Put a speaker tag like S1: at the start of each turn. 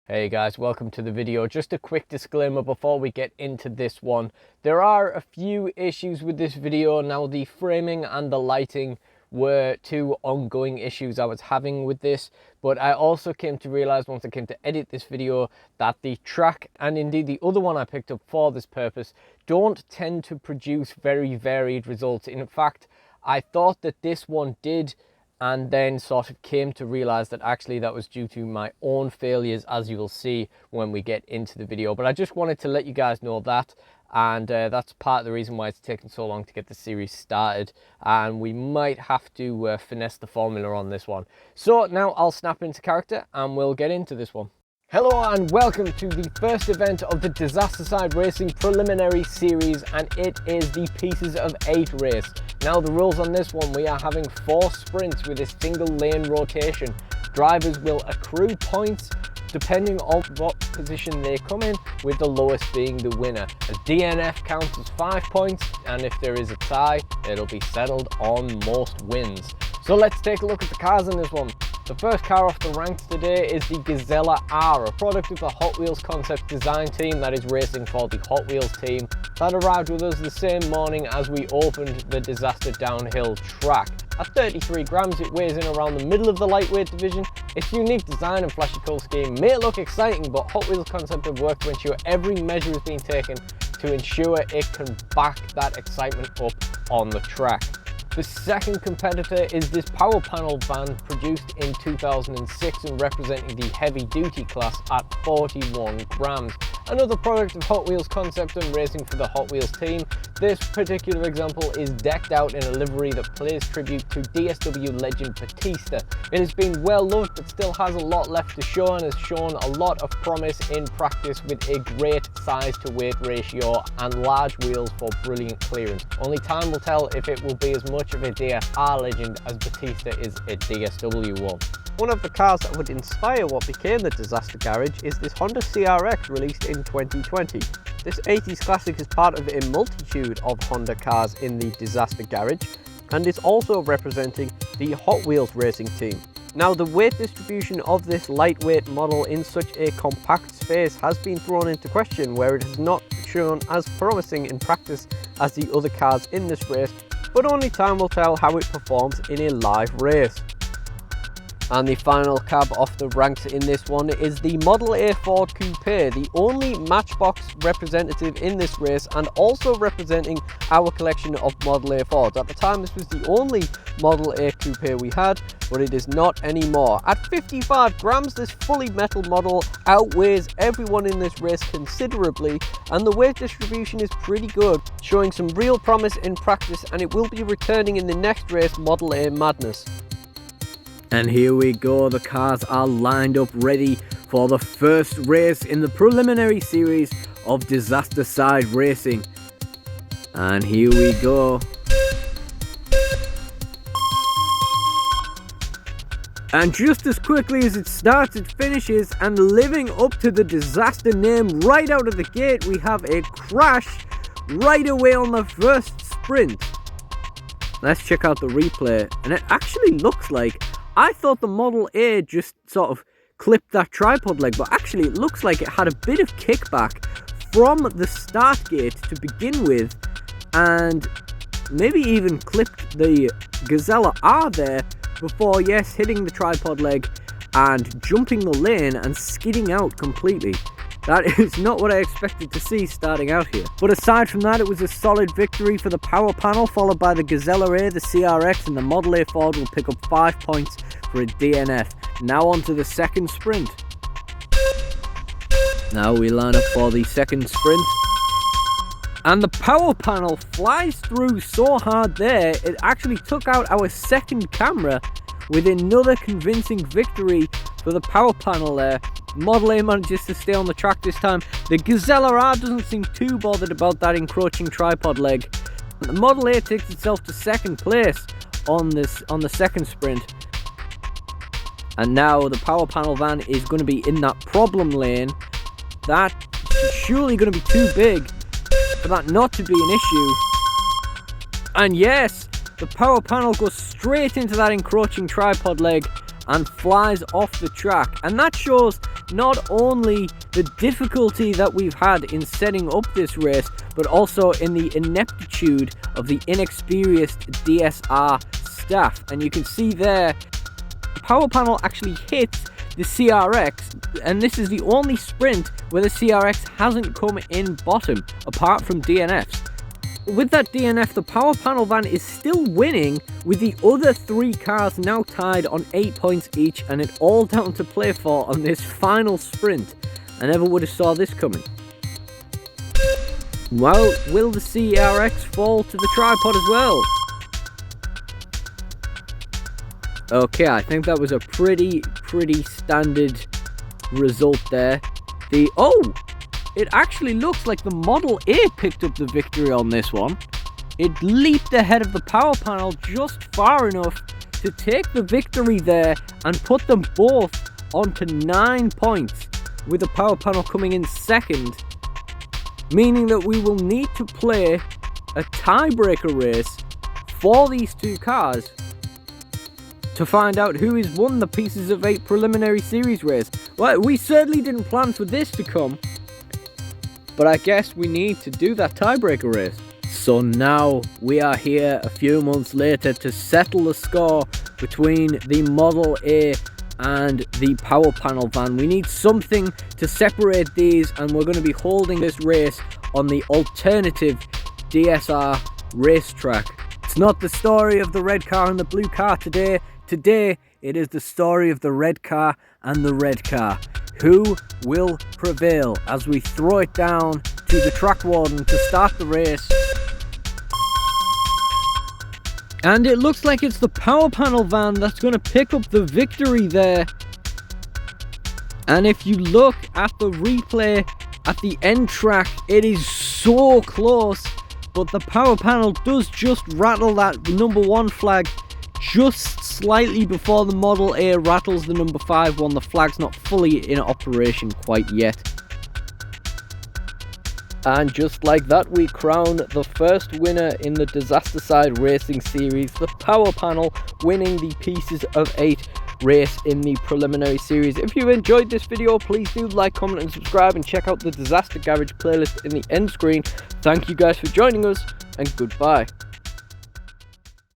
S1: Hey guys, welcome to the video. Just a quick disclaimer before we get into this one. There are a few issues with this video. Now, the framing and the lighting were two ongoing issues I was having with this, but I also came to realize once I came to edit this video that the track, and indeed the other one I picked up for this purpose, don't tend to produce very varied results. In fact, I thought that this one did, and then sort of came to realize that actually that was due to my own failures, as you will see when we get into the video. But I just wanted to let you guys know that, and that's part of the reason why it's taken so long to get the series started, and we might have to finesse the formula on this one. So now I'll snap into character and we'll get into this one. Hello and welcome to the first event of the Disaster Side Racing Preliminary Series, and it is the Pieces of 8 race. Now, the rules on this one, we are having 4 sprints with a single lane rotation. Drivers will accrue points depending on what position they come in, with the lowest being the winner. A DNF counts as 5 points, and if there is a tie, it'll be settled on most wins. So let's take a look at the cars in this one. The first car off the ranks today is the Gazella R, a product of the Hot Wheels concept design team that is racing for the Hot Wheels team, that arrived with us the same morning as we opened the Disaster Downhill track. At 33 grams, it weighs in around the middle of the lightweight division. Its unique design and flashy cool scheme may look exciting, but Hot Wheels concept have worked to ensure every measure is being taken to ensure it can back that excitement up on the track. The second competitor is this power panel van, produced in 2006 and representing the heavy duty class at 41 grams. Another product of Hot Wheels concept and racing for the Hot Wheels team. This particular example is decked out in a livery that pays tribute to DSW legend Batista. It has been well loved but still has a lot left to show, and has shown a lot of promise in practice with a great size to weight ratio and large wheels for brilliant clearance. Only time will tell if it will be as much of a DSR legend as Batista is a DSW one.
S2: One of the cars that would inspire what became the Disaster Garage is this Honda CRX, released in 2020. This 80s classic is part of a multitude of Honda cars in the Disaster Garage, and is also representing the Hot Wheels racing team. Now, the weight distribution of this lightweight model in such a compact space has been thrown into question, where it has not shown as promising in practice as the other cars in this race, but only time will tell how it performs in a live race. And the final cab off the ranks in this one is the Model A Ford Coupe, the only Matchbox representative in this race, and also representing our collection of Model A Fords. At the time, this was the only Model A Coupe we had, but it is not anymore. At 55 grams, this fully metal model outweighs everyone in this race considerably, and the weight distribution is pretty good, showing some real promise in practice, and it will be returning in the next race, Model A Madness.
S3: And here we go, the cars are lined up ready for the first race in the preliminary series of Disaster Side Racing. And here we go. And just as quickly as it starts, it finishes, and living up to the Disaster name right out of the gate, we have a crash right away on the first sprint. Let's check out the replay, and it actually looks like, I thought the Model A just sort of clipped that tripod leg, but actually it looks like it had a bit of kickback from the start gate to begin with, and maybe even clipped the Gazella R there before, yes, hitting the tripod leg and jumping the lane and skidding out completely. That is not what I expected to see starting out here. But aside from that, it was a solid victory for the power panel, followed by the Gazella A, the CRX, and the Model A Ford will pick up 5 points for a DNF. Now on to the second sprint. Now we line up for the second sprint. And the power panel flies through so hard there, it actually took out our second camera, with another convincing victory for the power panel there. Model A manages to stay on the track this time. The Gazella R doesn't seem too bothered about that encroaching tripod leg. The Model A takes itself to second place on the second sprint. And now the power panel van is going to be in that problem lane. That is surely going to be too big for that not to be an issue. And yes, the power panel goes straight into that encroaching tripod leg and flies off the track. And that shows not only the difficulty that we've had in setting up this race, but also in the ineptitude of the inexperienced DSR staff. And you can see there, the power panel actually hits the CRX, and this is the only sprint where the CRX hasn't come in bottom, apart from DNFs. With that DNF, the power panel van is still winning, with the other 3 cars now tied on 8 points each, and it all down to play for on this final sprint. I never would have saw this coming. Well, will the CRX fall to the tripod as well? Okay, I think that was a pretty standard result there. It actually looks like the Model A picked up the victory on this one. It leaped ahead of the power panel just far enough to take the victory there and put them both onto 9 points, with the power panel coming in second, meaning that we will need to play a tiebreaker race for these 2 cars to find out who has won the Pieces of 8 preliminary series race. Well, we certainly didn't plan for this to come, but I guess we need to do that tiebreaker race. So now we are here a few months later to settle the score between the Model A and the power panel van. We need something to separate these, and we're going to be holding this race on the alternative DSR racetrack. It's not the story of the red car and the blue car today. Today, it is the story of the red car and the red car. Who will prevail as we throw it down to the track warden to start the race? And it looks like it's the power panel van that's going to pick up the victory there. And if you look at the replay at the end track, it is so close, but the power panel does just rattle that number 1 flag just slightly before the Model A rattles the number 5 one. The flag's not fully in operation quite yet. And just like that, we crown the first winner in the Disaster Side Racing Series, the power panel winning the Pieces of 8 race in the preliminary series. If you enjoyed this video, please do like, comment and subscribe, and check out the Disaster Garage playlist in the end screen. Thank you guys for joining us, and goodbye.